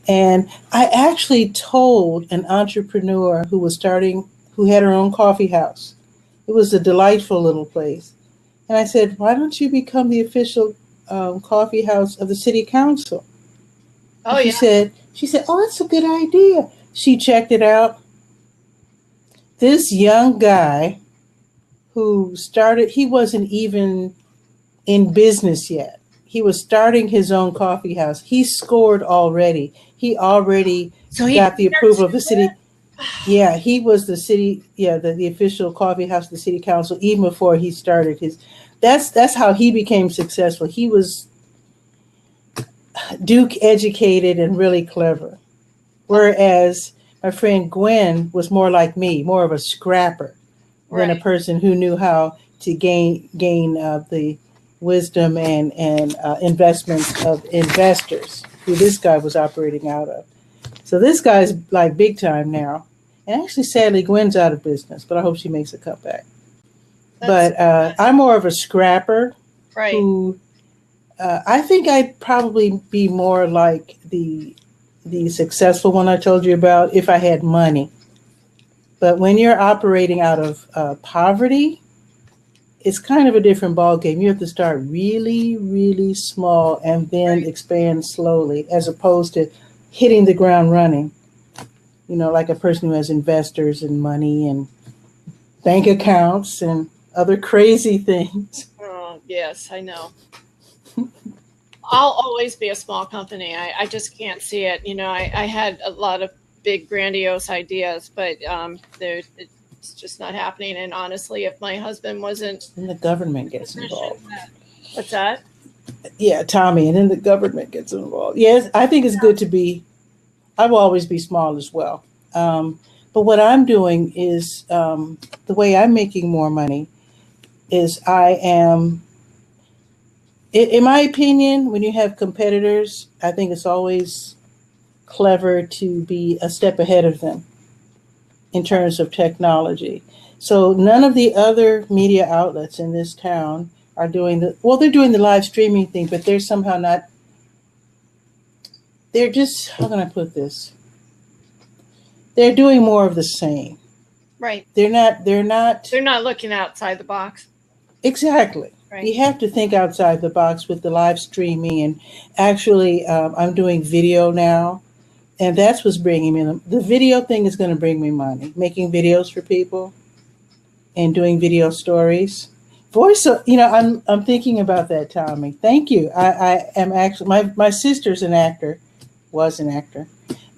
And I actually told an entrepreneur who had her own coffee house. It was a delightful little place. And I said, why don't you become the official coffee house of the city council? Oh, she said, oh, that's a good idea. She checked it out. This young guy who he wasn't even in business yet. He was starting his own coffee house. He scored already. He already got the approval of the city. Yeah, he was the official coffee house of the city council even before he started his. That's how he became successful. He was Duke educated and really clever. Whereas my friend Gwen was more like me, more of a scrapper than a person who knew how to gain the wisdom and investments of investors, who this guy was operating out of. So this guy's like big time now. And actually, sadly, Gwen's out of business, but I hope she makes a comeback. But I'm more of a scrapper who I think I'd probably be more like the successful one I told you about if I had money. But when you're operating out of poverty, it's kind of a different ballgame. You have to start really, really small and then expand slowly, as opposed to hitting the ground running. You know, like a person who has investors and money and bank accounts and other crazy things. Oh, yes, I know. I'll always be a small company. I just can't see it. You know, I had a lot of big grandiose ideas, but it's just not happening. And honestly, if my husband wasn't... And the government gets involved. What's that? Yeah, Tommy, and then the government gets involved. Yes, I think it's good to be... I will always be small as well. But what I'm doing is, the way I'm making more money is I am... In my opinion, when you have competitors, I think it's always clever to be a step ahead of them in terms of technology. So none of the other media outlets in this town are doing they're doing the live streaming thing, but they're somehow not, they're just, how can I put this? They're doing more of the same. Right. They're not looking outside the box. Exactly. Right. You have to think outside the box with the live streaming. And actually, I'm doing video now. And that's what's bringing me. The video thing is going to bring me money. Making videos for people and doing video stories. Voice, I'm thinking about that, Tommy. Thank you. I am actually, my sister's an actor, was an actor.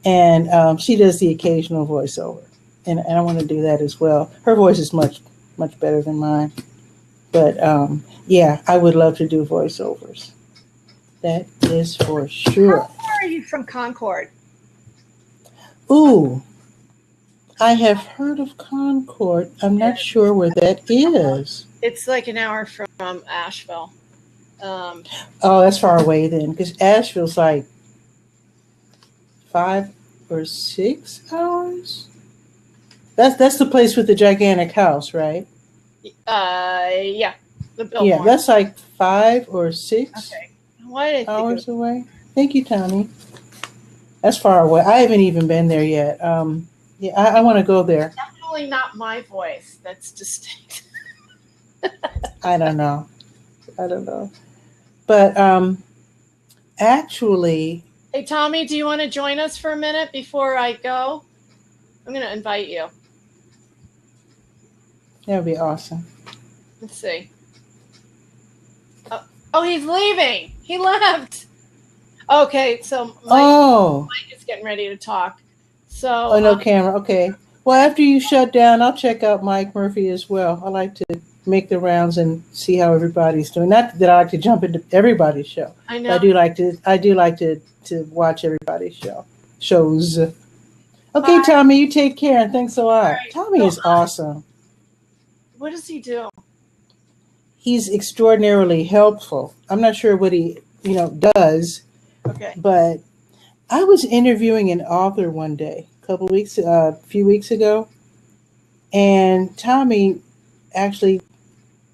And she does the occasional voiceover. And I want to do that as well. Her voice is much, much better than mine. But yeah, I would love to do voiceovers. That is for sure. How far are you from Concord? Ooh, I have heard of Concord. I'm not sure where that is. It's like an hour from Asheville. Oh, that's far away then, because Asheville's like 5 or 6 hours. That's the place with the gigantic house, right? Yeah. The Biltmore. Yeah, that's like 5 or 6 hours away. Thank you, Tommy. That's far away. I haven't even been there yet. Yeah, I want to go there. Definitely not my voice. That's distinct. I don't know. But actually. Hey, Tommy, do you want to join us for a minute before I go? I'm going to invite you. That would be awesome. Let's see. Oh, he's leaving. He left. Okay, so Mike is getting ready to talk. So. Oh, no camera. Okay. Well, after you shut down, I'll check out Mike Murphy as well. I like to make the rounds and see how everybody's doing. Not that I like to jump into everybody's show. I know. I do like to watch everybody's shows. Okay, bye. Tommy, you take care and thanks a lot. Right. Tommy is awesome. What does he do? He's extraordinarily helpful. I'm not sure what he, does. Okay. But I was interviewing an author one day, a few weeks ago, and Tommy actually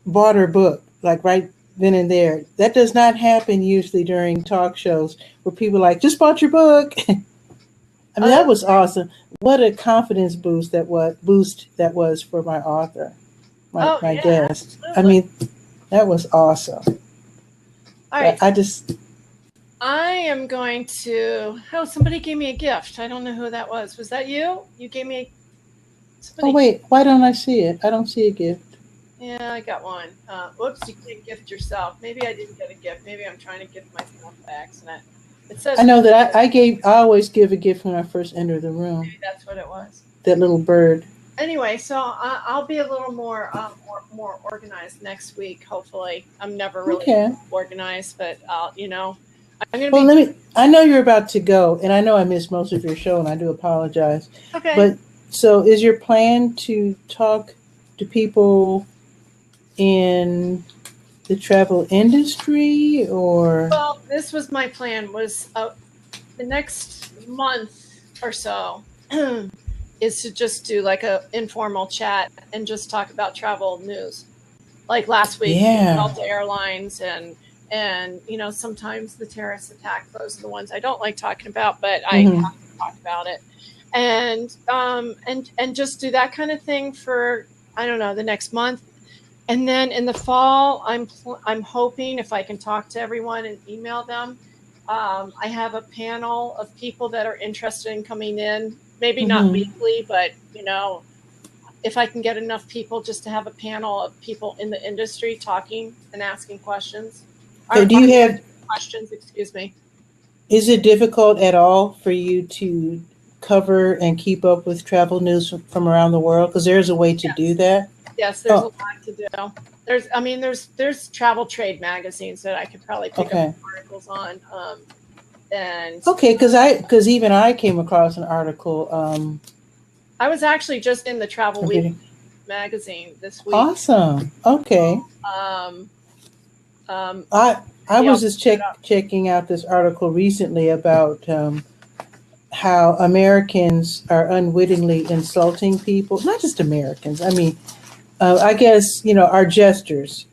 bought her book, like right then and there. That does not happen usually during talk shows where people are like, just bought your book. I mean, that was awesome. What a confidence boost that was for my author, my guest. Absolutely. I mean, that was awesome. All right. I am going to. Oh, somebody gave me a gift. I don't know who that was. Was that you? You gave me. Oh wait, why don't I see it? I don't see a gift. Yeah, I got one. Whoops, you can't gift yourself. Maybe I didn't get a gift. Maybe I'm trying to gift myself by accident. It says. I know that I always give a gift when I first enter the room. Maybe that's what it was. That little bird. Anyway, so I'll be a little more organized next week. Hopefully, I'm never really organized, but I'll I'm going to Well, I know you're about to go, and I know I missed most of your show, and I do apologize. Okay. But so is your plan to talk to people in the travel industry, or? Well, this was my plan, was the next month or so is to just do like a informal chat and just talk about travel news. Like last week, Delta Airlines and sometimes the terrorist attack. Those are the ones I don't like talking about, but I have to talk about it. And just do that kind of thing for, I don't know, the next month. And then in the fall, I'm hoping, if I can talk to everyone and email them, I have a panel of people that are interested in coming in, maybe not weekly, but if I can get enough people just to have a panel of people in the industry talking and asking questions. So do you have questions? Excuse me. Is it difficult at all for you to cover and keep up with travel news from around the world? Because there's a way to do that. Yes, there's a lot to do. There's travel trade magazines that I could probably pick up articles on. Because even I came across an article. I was actually just in the Travel Week magazine this week. Awesome. Okay. I was just checking out this article recently about how Americans are unwittingly insulting people. Not just Americans. I mean, I guess, our gestures,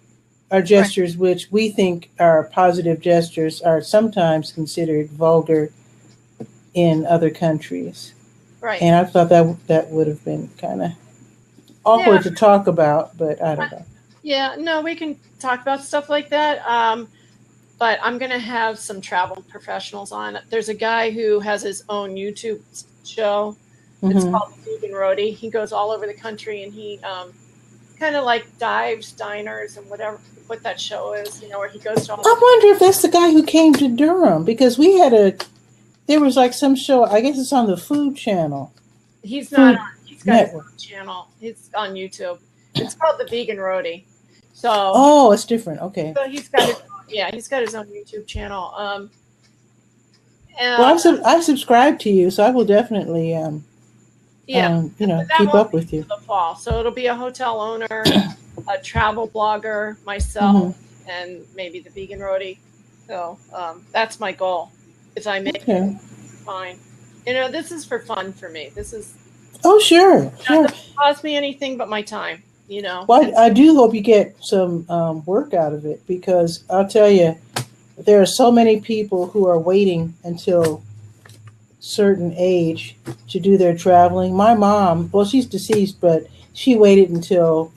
which we think are positive gestures, are sometimes considered vulgar in other countries. Right. And I thought that would have been kind of awkward to talk about, but I don't know. Yeah, no, we can talk about stuff like that. But I'm going to have some travel professionals on. There's a guy who has his own YouTube show. It's called The Vegan Roadie. He goes all over the country, and he kind of like dives diners and whatever, what that show is, where he goes to all. I wonder if that's the guy who came to Durham, because there was like some show, I guess it's on the Food Channel. He's not on, he's got his own channel. It's on YouTube. It's called The Vegan Roadie. So. Oh, it's different. Okay. So he's got his own YouTube channel. Well, I've subscribed to you, so I will definitely keep up with you. The fall, so it'll be a hotel owner, a travel blogger, myself, and maybe the Vegan Roadie. So that's my goal. If I make it fine, this is for fun for me. This is. Oh, sure. It doesn't cost me anything but my time. Well, I do hope you get some work out of it, because I'll tell you, there are so many people who are waiting until certain age to do their traveling. My mom, well, she's deceased, but she waited until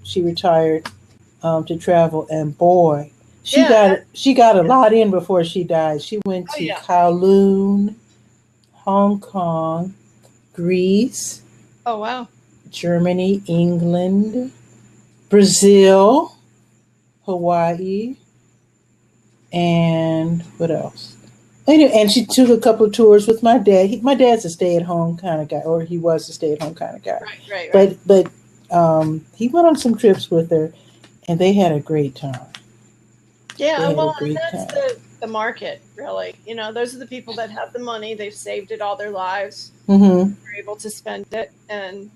she retired to travel, and boy, she got a lot in before she died. She went to Kowloon, Hong Kong, Greece. Oh wow. Germany, England, Brazil, Hawaii, and what else? And she took a couple of tours with my dad. My dad's a stay-at-home kind of guy, or he was a stay-at-home kind of guy. Right. But he went on some trips with her, and they had a great time. Yeah, well, that's the market, really. Those are the people that have the money. They've saved it all their lives. They're able to spend it, and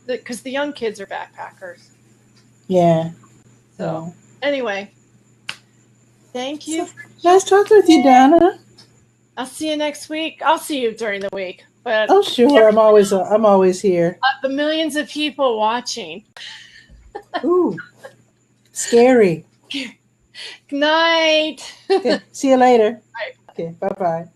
because the young kids are backpackers. Yeah. So anyway, thank you. Nice talking with you, Donna. I'll see you next week. I'll see you during the week. But sure. I'm always here. The millions of people watching. Ooh, scary. Good night. Okay, see you later. Bye. Okay, bye-bye.